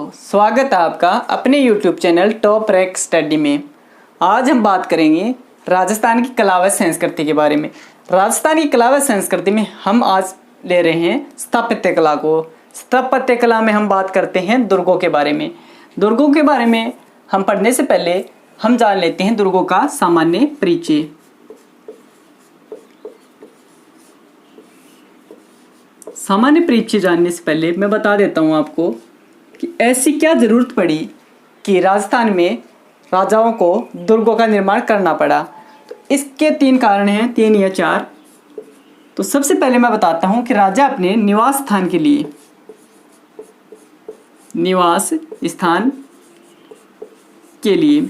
स्वागत है आपका अपने YouTube channel top rank study में। आज हम बात करेंगे राजस्थान की कला व संस्कृति के बारे में। राजस्थान की कला व संस्कृति में हम आज ले रहे हैं स्थापत्य कला को। स्थापत्य कला में हम बात करते हैं दुर्गों के बारे में। दुर्गों के बारे में हम पढ़ने से पहले हम जान लेते हैं दुर्गों का सामान्य परिचय। सामान्य परिचय जानने से पहले मैं बता देता हूँ आपको कि ऐसी क्या ज़रूरत पड़ी कि राजस्थान में राजाओं को दुर्गों का निर्माण करना पड़ा। तो इसके 3 कारण हैं, 3 या 4। तो सबसे पहले मैं बताता हूँ कि राजा अपने निवास स्थान के लिए, निवास स्थान के लिए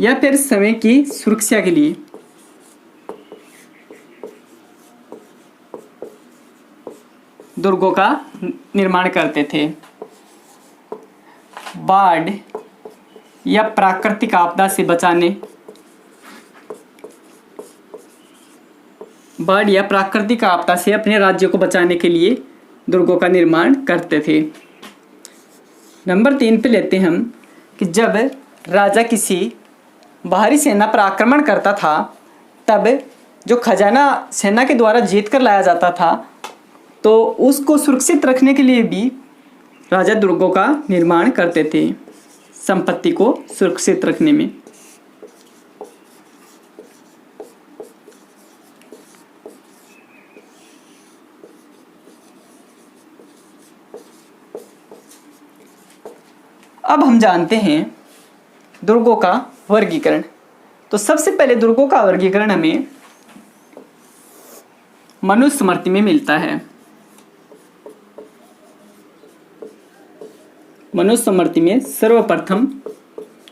या फिर समय की सुरक्षा के लिए दुर्गों का निर्माण करते थे। बाढ़ या प्राकृतिक आपदा से बचाने, बाढ़ या प्राकृतिक आपदा से अपने राज्य को बचाने के लिए दुर्गों का निर्माण करते थे। नंबर 3 पे लेते हैं हम कि जब राजा किसी बाहरी सेना पर आक्रमण करता था तब जो खजाना सेना के द्वारा जीत कर लाया जाता था तो उसको सुरक्षित रखने के लिए भी राजा दुर्गों का निर्माण करते थे, संपत्ति को सुरक्षित रखने में। अब हम जानते हैं दुर्गों का वर्गीकरण। तो सबसे पहले दुर्गों का वर्गीकरण हमें मनुस्मृति में मिलता है। मनुस्मृति में सर्वप्रथम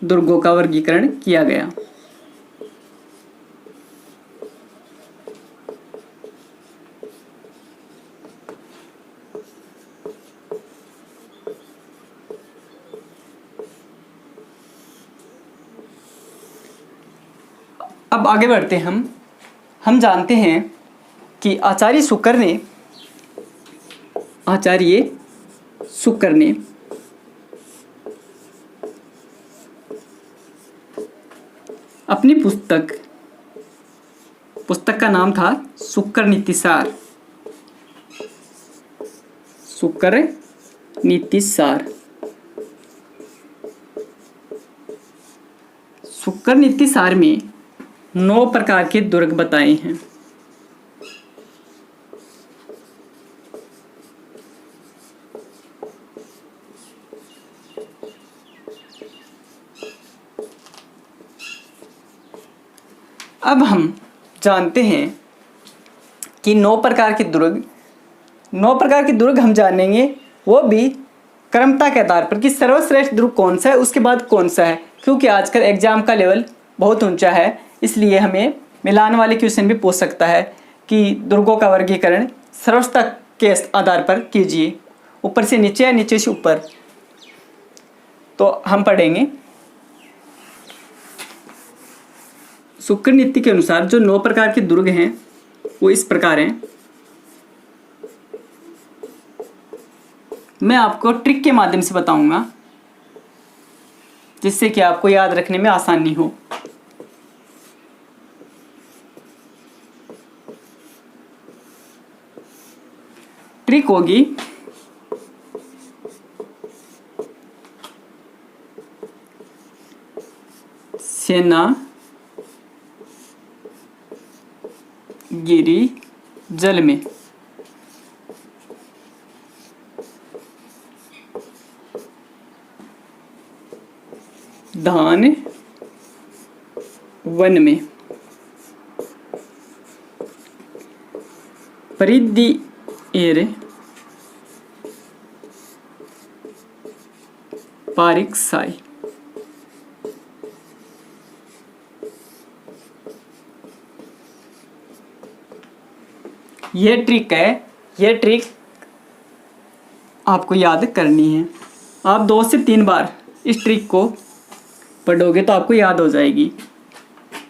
दुर्गों का वर्गीकरण किया गया। अब आगे बढ़ते हैं हम जानते हैं कि आचार्य शुक्र ने अपनी पुस्तक का नाम था शुक्र नीतिसार। शुक्र नीतिसार। शुक्र नीतिसार में 9 प्रकार के दुर्ग बताए हैं। अब हम जानते हैं कि 9 प्रकार के दुर्ग हम जानेंगे, वो भी क्रमता के आधार पर कि सर्वश्रेष्ठ दुर्ग कौन सा है, उसके बाद कौन सा है। क्योंकि आजकल एग्जाम का लेवल बहुत ऊंचा है, इसलिए हमें मिलान वाले क्वेश्चन भी पूछ सकता है कि दुर्गों का वर्गीकरण सर्वश्रेष्ठता के आधार पर कीजिए, ऊपर से नीचे या नीचे से ऊपर। तो हम पढ़ेंगे शुक्र नीति के अनुसार जो 9 प्रकार के दुर्ग हैं वो इस प्रकार हैं। मैं आपको ट्रिक के माध्यम से बताऊंगा जिससे कि आपको याद रखने में आसानी हो। ट्रिक होगी सेना गिरी जल में। धान वन में। परिधि एर पारिक साई। ये ट्रिक है, ये ट्रिक आपको याद करनी है। आप 2 से 3 बार इस ट्रिक को पढ़ोगे तो आपको याद हो जाएगी।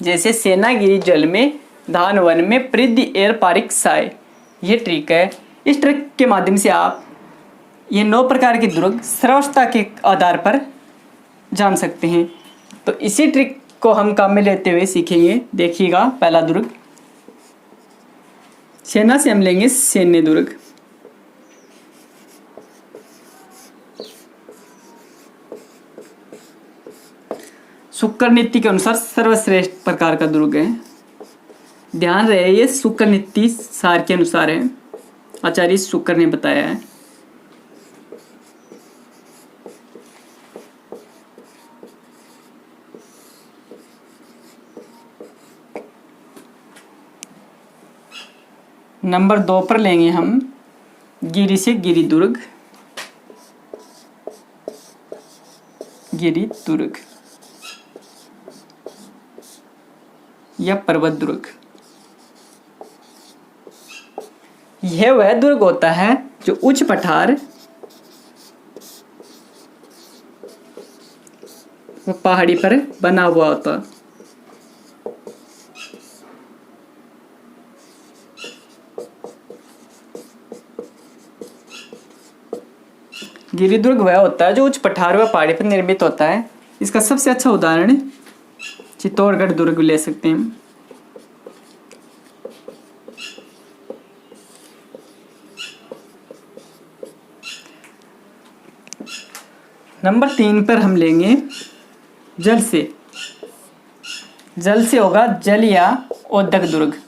जैसे सेना गिरी जल में, धान वन में, परिधि एर पारिक साय। ये ट्रिक है। इस ट्रिक के माध्यम से आप ये 9 प्रकार के दुर्ग श्राव्यता के आधार पर जान सकते हैं। तो इसी ट्रिक को हम काम में लेते हुए सीखेंगे। देखिएगा, पहला दुर्ग सेना से हम लेंगे सैन्य दुर्ग। शुक्र नीति के अनुसार सर्वश्रेष्ठ प्रकार का दुर्ग है। ध्यान रहे, ये शुक्र नीति सार के अनुसार है, आचार्य शुक्र ने बताया है। नंबर 2 पर लेंगे हम गिरि से गिरि दुर्ग। गिरि दुर्ग या पर्वत दुर्ग, यह वह दुर्ग होता है जो उच्च पठार पहाड़ी पर बना हुआ होता। गिरि दुर्ग वह होता है जो उच्च पठार व पहाड़ी पर निर्मित होता है। इसका सबसे अच्छा उदाहरण चित्तौड़गढ़ दुर्ग ले सकते हैं। नंबर 3 पर हम लेंगे जल से। जल से होगा जल या ओदक दुर्ग।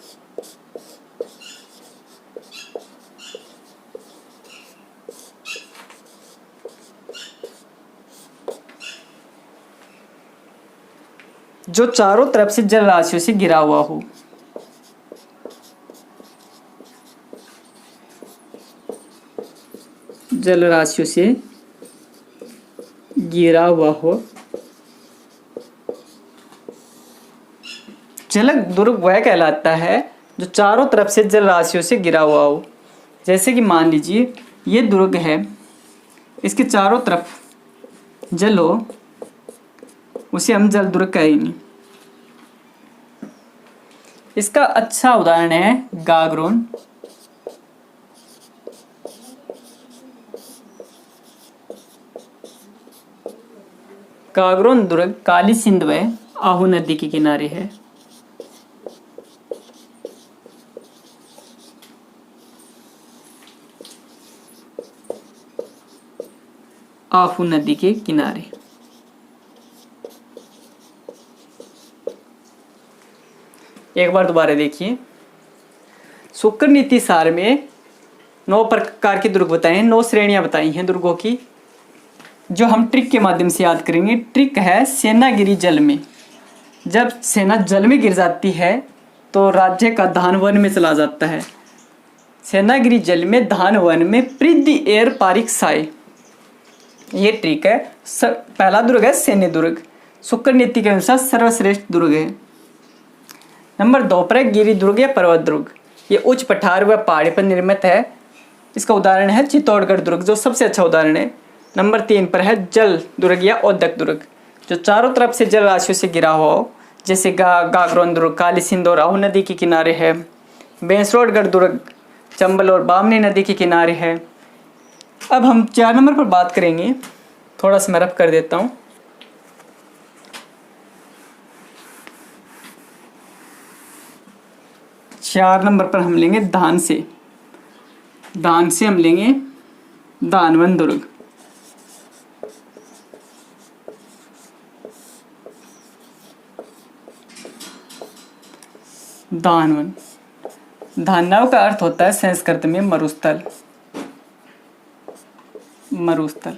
जो चारों तरफ से जल राशियों से घिरा हुआ हो। जल राशियों से घिरा हुआ हो। जलक दुर्ग वह कहलाता है जो चारों तरफ से जल राशियों से घिरा हुआ हो। जैसे कि मान लीजिए ये दुर्ग है, इसके चारों तरफ जल हो, उसे हम जल दुर्ग कहेंगे। इसका अच्छा उदाहरण है गागरोन। गागरोन दुर्ग काली सिंध व आहू नदी के किनारे है। आहू नदी के किनारे। एक बार दोबारा देखिए, शुक्र नीति सार में 9 प्रकार के दुर्ग बताए हैं, 9 श्रेणियां बताई हैं दुर्गों की, जो हम ट्रिक के माध्यम से याद करेंगे। ट्रिक है सेना गिरी जल में। जब सेना जल में गिर जाती है तो राज्य का धान वन में चला जाता है। सेना गिरी जल में धान वन में पृथ्वी एर पारिक साय, ये ट्रिक है। पहला दुर्ग है सैन्य दुर्ग, शुक्र नीति के अनुसार सर्वश्रेष्ठ दुर्ग है। नंबर 2 पर है गिरि दुर्ग या पर्वत दुर्ग। ये उच्च पठार व पहाड़ी पर निर्मित है। इसका उदाहरण है चित्तौड़गढ़ दुर्ग, जो सबसे अच्छा उदाहरण है। नंबर 3 पर है जल दुर्ग या ओदक दुर्ग, जो चारों तरफ से जल राशियों से घिरा हुआ हो। जैसे गागरोन दुर्ग काली सिंध और आहू नदी के किनारे है। बेंसरोडगढ़ दुर्ग चंबल और बामनी नदी के किनारे है। अब हम 4 नंबर पर बात करेंगे। थोड़ा सा मैं रफ कर देता हूँ। चार नंबर पर हम लेंगे दान से। दान से हम लेंगे दानवन दुर्ग। दानवन, धान्याव का अर्थ होता है संस्कृत में मरुस्थल। मरुस्थल,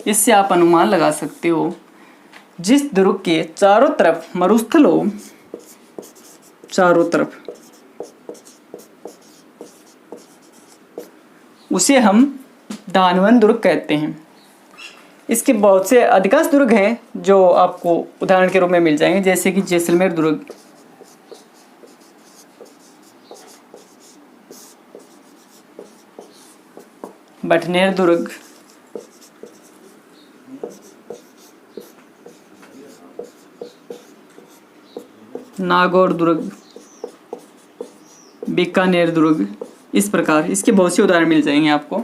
इससे आप अनुमान लगा सकते हो जिस दुर्ग के चारों तरफ मरुस्थल हो, चारों तरफ, उसे हम दानवन दुर्ग कहते हैं। इसके बहुत से अधिकांश दुर्ग हैं जो आपको उदाहरण के रूप में मिल जाएंगे, जैसे कि जैसलमेर दुर्ग, बटनेर दुर्ग, नागौर दुर्ग, बीकानेर दुर्ग इस प्रकार इसके बहुत से उदाहरण मिल जाएंगे आपको।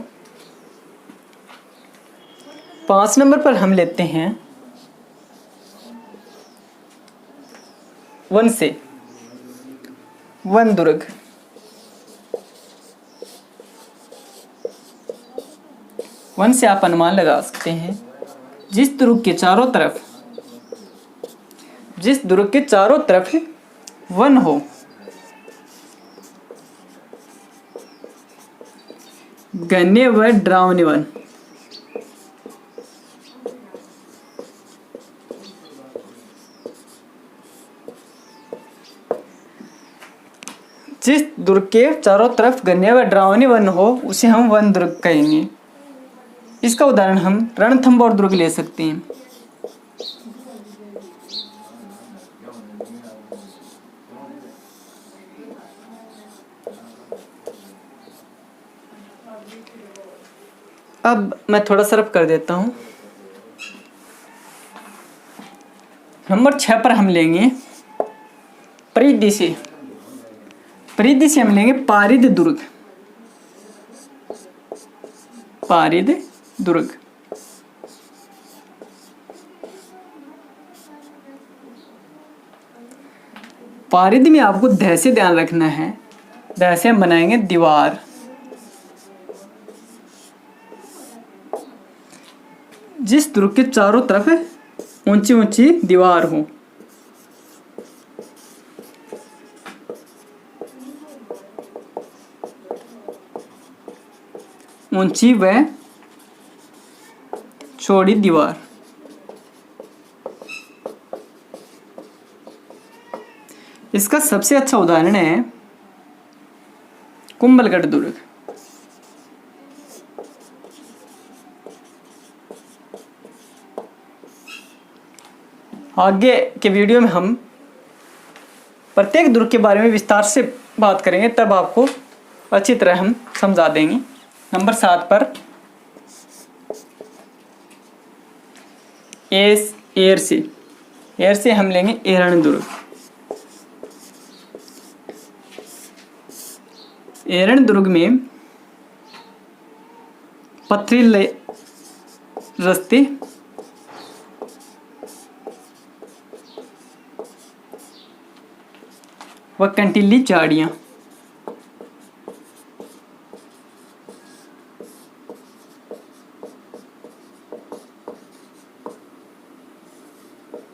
5 नंबर पर हम लेते हैं वन से वन दुर्ग। वन से आप अनुमान लगा सकते हैं जिस दुर्ग के चारों तरफ वन हो, घने व डरावने वन। जिस दुर्ग के चारों तरफ घने व डरावने वन हो उसे हम वन दुर्ग कहेंगे। इसका उदाहरण हम रणथंभौर दुर्ग ले सकते हैं। अब मैं थोड़ा सरफ कर देता हूं। नंबर 6 पर हम लेंगे परिधि से हम लेंगे पारिद दुर्ग। पारिद में आपको ध से ध्यान रखना है। ध से हम बनाएंगे दीवार। जिस दुर्ग के चारों तरफ ऊंची ऊंची दीवार हो। ऊंची व चौड़ी दीवार। इसका सबसे अच्छा उदाहरण है कुंभलगढ़ दुर्ग। आगे के वीडियो में हम प्रत्येक दुर्ग के बारे में विस्तार से बात करेंगे, तब आपको अच्छी तरह हम समझा देंगे। नंबर 7 पर एयर से हम लेंगे एरण दुर्ग। एरण दुर्ग में पथरीले रास्ते, व कंटीली झाड़ियां।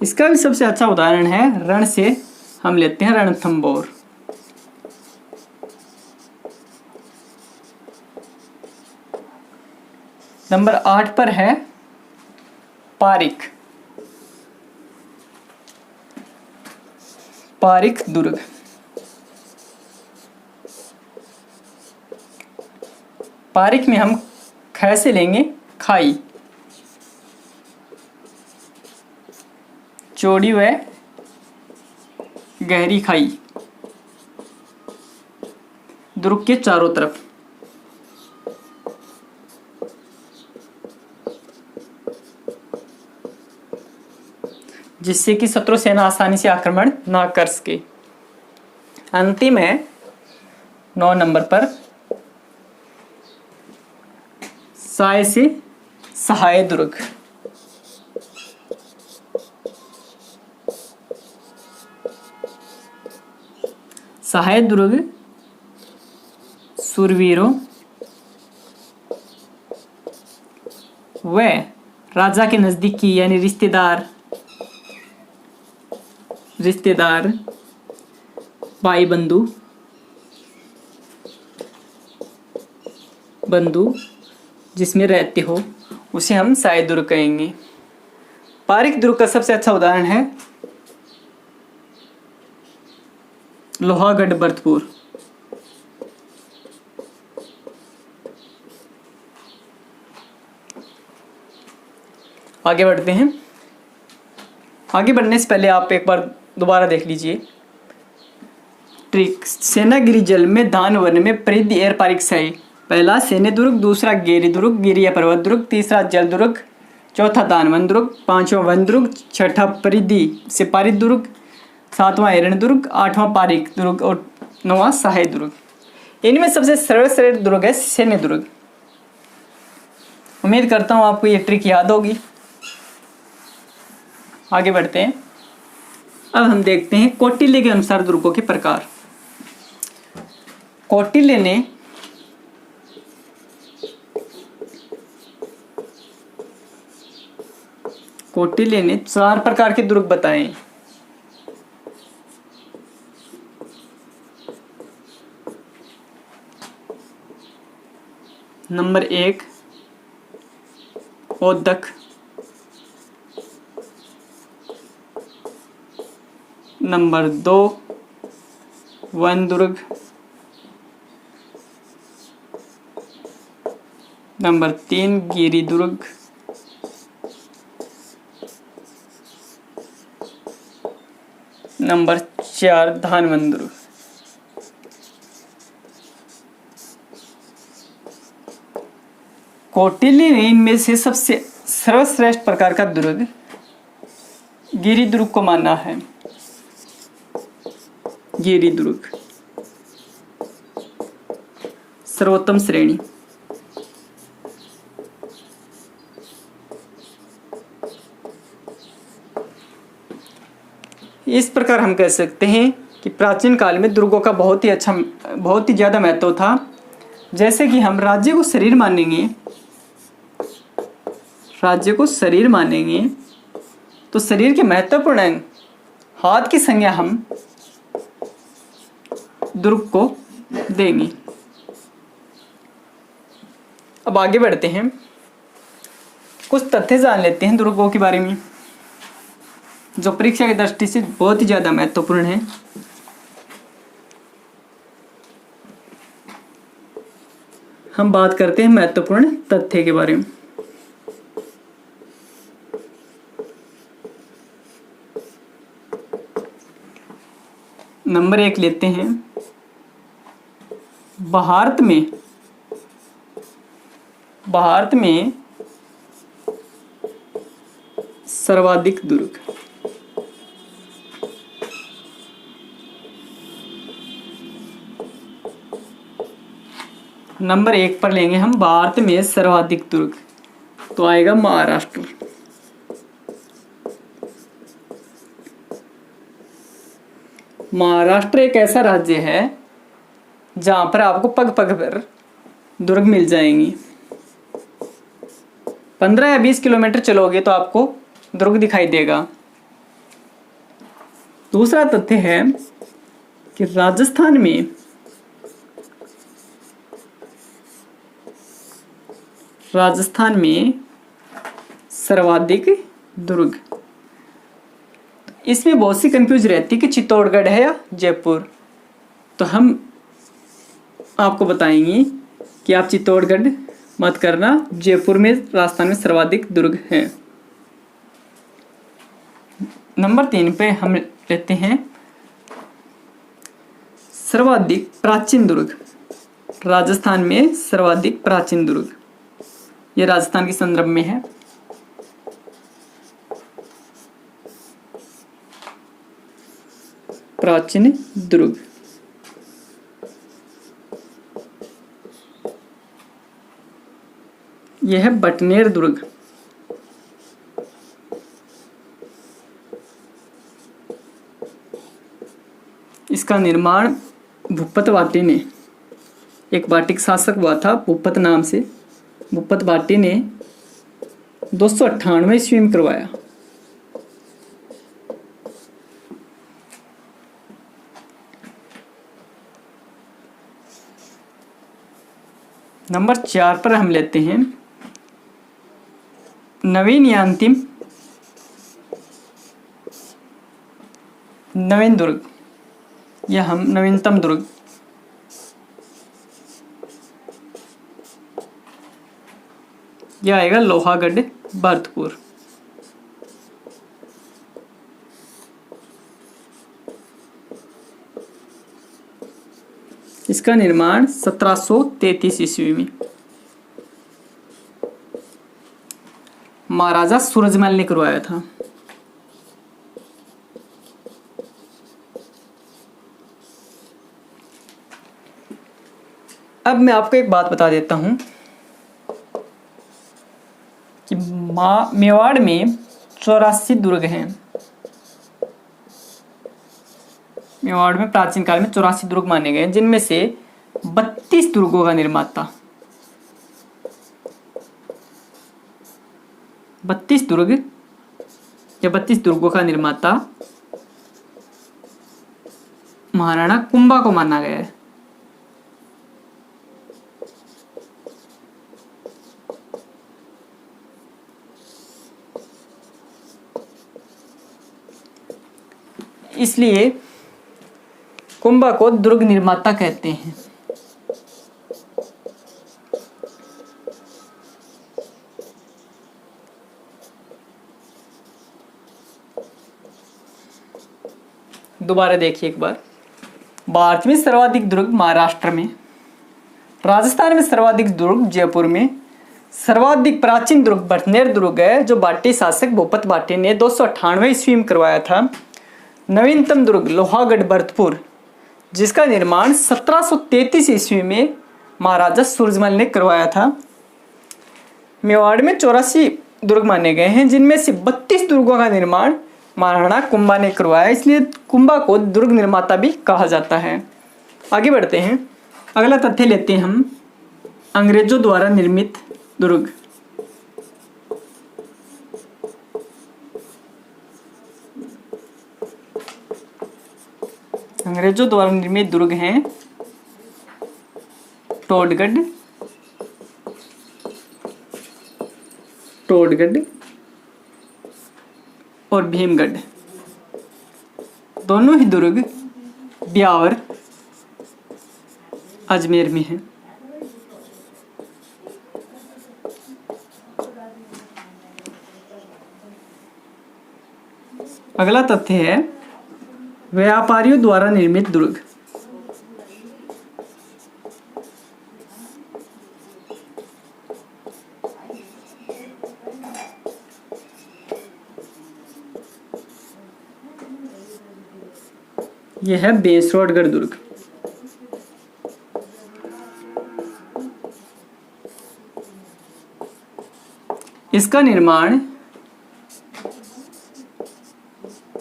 इसका भी सबसे अच्छा उदाहरण है रण से हम लेते हैं रणथंभौर। नंबर 8 पर है पारिक दुर्ग। पारिक में हम ख से लेंगे खाई। चौड़ी व गहरी खाई दुर्ग के चारों तरफ। जिससे कि शत्रु सेना आसानी से आक्रमण ना कर सके। अंतिम है 9 नंबर पर साय से सहाय दुर्ग। सहाय दुर्ग सूरवीरों व राजा के नजदीकी यानी रिश्तेदार भाई बंधु जिसमें रहते हो उसे हम सहाय दुर्ग कहेंगे। पारिक दुर्ग का सबसे अच्छा उदाहरण है लोहागढ़ भरतपुर। आगे बढ़ते हैं। आगे बढ़ने से पहले आप एक बार दोबारा देख लीजिए ट्रिक। सेनागिरी जल में दान वन में परिधि एयर पारिक सही। पहला सेने दुर्ग, दूसरा गिरी दुर्ग गिरिया पर्वत दुर्ग, तीसरा जल दुर्ग, चौथा दानवन दुर्ग, पांचवा वन दुर्ग, छठा परिधि से पारित दुर्ग, सातवां एरण दुर्ग, आठवां पारिक दुर्ग और नौवां सहाय दुर्ग। इनमें सबसे सर्वश्रेष्ठ दुर्ग है सैन्य दुर्ग। उम्मीद करता हूँ आपको ये ट्रिक याद होगी। आगे बढ़ते हैं। अब हम देखते हैं कौटिल्य के अनुसार दुर्गों के प्रकार। कौटिल्य ने चार प्रकार के दुर्ग बताए। नंबर 1 औदक, नंबर 2 वन दुर्ग, नंबर 3 गिरी दुर्ग, नंबर 4 धानवन दुर्ग। कौटिल्य ने इनमें से सबसे सर्वश्रेष्ठ प्रकार का दुर्ग गिरी दुर्ग को माना है। गिरी दुर्ग सर्वोत्तम श्रेणी। इस प्रकार हम कह सकते हैं कि प्राचीन काल में दुर्गों का बहुत ही ज़्यादा महत्व था। जैसे कि हम राज्य को शरीर मानेंगे, तो शरीर के महत्वपूर्ण अंग हाथ की संज्ञा हम दुर्ग को देंगे। अब आगे बढ़ते हैं, कुछ तथ्य जान लेते हैं दुर्गों के बारे में, जो परीक्षा की दृष्टि से बहुत ही ज़्यादा महत्वपूर्ण है। हम बात करते हैं महत्वपूर्ण तथ्य के बारे में। नंबर 1 लेते हैं, भारत में सर्वाधिक दुर्ग। नंबर 1 पर लेंगे हम भारत में सर्वाधिक दुर्ग, तो आएगा महाराष्ट्र। महाराष्ट्र एक ऐसा राज्य है जहां पर आपको पग पग पर दुर्ग मिल जाएंगी। 15 या 20 किलोमीटर चलोगे तो आपको दुर्ग दिखाई देगा। दूसरा तथ्य है कि राजस्थान में सर्वाधिक दुर्ग। इसमें बहुत सी कंफ्यूज रहती है कि चित्तौड़गढ़ है या जयपुर, तो हम आपको बताएंगे कि आप चित्तौड़गढ़ मत करना, जयपुर में राजस्थान में सर्वाधिक दुर्ग हैं। नंबर 3 पे हम लेते हैं सर्वाधिक प्राचीन दुर्ग। राजस्थान में सर्वाधिक प्राचीन दुर्ग, यह राजस्थान के संदर्भ में है। प्राचीन दुर्ग यह है बटनेर दुर्ग। इसका निर्माण भूपत वाटी ने, एक वाटिक शासक हुआ था भूपत नाम से, भूपत वाटी ने 298 ईस्वी में करवाया। नंबर 4 पर हम लेते हैं नवीन दुर्ग, या हम नवीनतम दुर्ग। यह आएगा लोहागढ़ भरतपुर। इसका निर्माण 1733 ईस्वी में महाराजा सूरजमल ने करवाया था। अब मैं आपको एक बात बता देता हूँ कि मेवाड़ में 84 दुर्ग हैं। मेवाड़ में प्राचीन काल में 84 दुर्ग माने गए, जिनमें से 32 दुर्गों का निर्माता 32 दुर्ग या 32 दुर्गों का निर्माता महाराणा कुंभा को माना गया है। इसलिए कुंभा को दुर्ग निर्माता कहते हैं। दोबारा देखिए एक बार। भारत में सर्वाधिक दुर्ग महाराष्ट्र में, राजस्थान में सर्वाधिक दुर्ग जयपुर में, सर्वाधिक प्राचीन दुर्ग भटनेर दुर्ग है जो बाटी शासक भूपत बाटी ने 298 ईस्वी में करवाया था। नवीनतम दुर्ग लोहागढ़ भरतपुर, जिसका निर्माण 1733 ईस्वी में महाराजा सूरजमल ने करवाया था। मेवाड़ में 84 दुर्ग माने गए हैं, जिनमें से 32 दुर्गों का निर्माण महाराणा कुंभा ने करवाया, इसलिए कुंभा को दुर्ग निर्माता भी कहा जाता है। आगे बढ़ते हैं। अगला तथ्य लेते हैं हम, अंग्रेजों द्वारा निर्मित दुर्ग। अंग्रेजों द्वारा निर्मित दुर्ग हैं टोडगढ़ और भीमगढ़। दोनों ही दुर्ग ब्यावर अजमेर में हैं। अगला तथ्य है व्यापारियों द्वारा निर्मित दुर्ग। यह है बेसरोडगढ़ दुर्ग। इसका निर्माण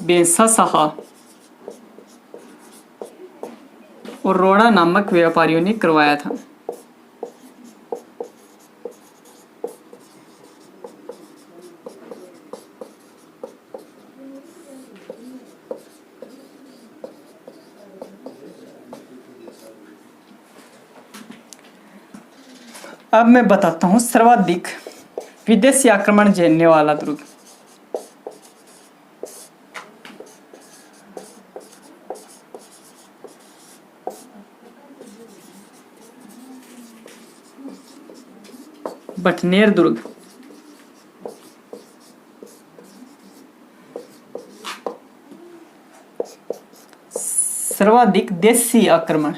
बेंसा साहा और रोड़ा नामक व्यापारियों ने करवाया था। अब मैं बताता हूं सर्वाधिक विदेशी आक्रमण झेलने वाला दुर्ग। भटनेर दुर्ग। सर्वाधिक देशी आक्रमण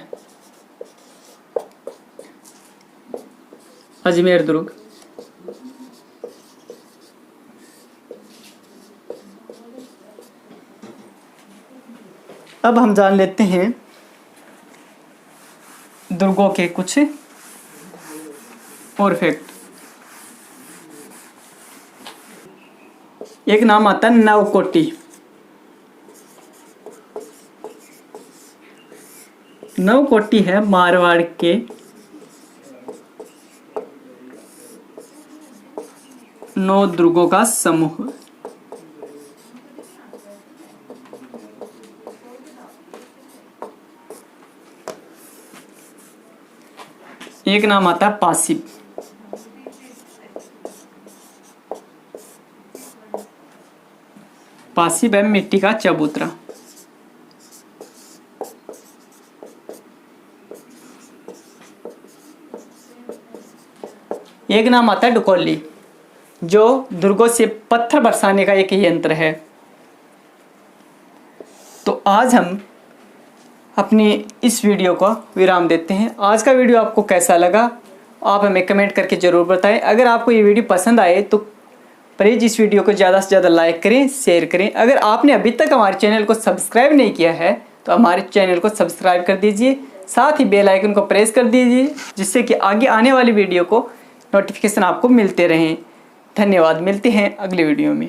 अजमेर दुर्ग। अब हम जान लेते हैं दुर्गों के कुछ और फैक्ट। एक नाम आता है नवकोटी। नवकोटी है मारवाड़ के नौ दुर्गों का समूह। एक नाम आता है पासिब। पासिब है मिट्टी का चबूतरा। एक नाम आता है डुकोली, जो दुर्गों से पत्थर बरसाने का एक यंत्र है। तो आज हम अपनी इस वीडियो को विराम देते हैं। आज का वीडियो आपको कैसा लगा आप हमें कमेंट करके ज़रूर बताएं। अगर आपको ये वीडियो पसंद आए तो प्लीज़ इस वीडियो को ज़्यादा से ज़्यादा लाइक करें, शेयर करें। अगर आपने अभी तक हमारे चैनल को सब्सक्राइब नहीं किया है तो हमारे चैनल को सब्सक्राइब कर दीजिए, साथ ही बेल आइकन को प्रेस कर दीजिए, जिससे कि आगे आने वाली वीडियो को नोटिफिकेशन आपको मिलते रहें। धन्यवाद, मिलते हैं अगले वीडियो में।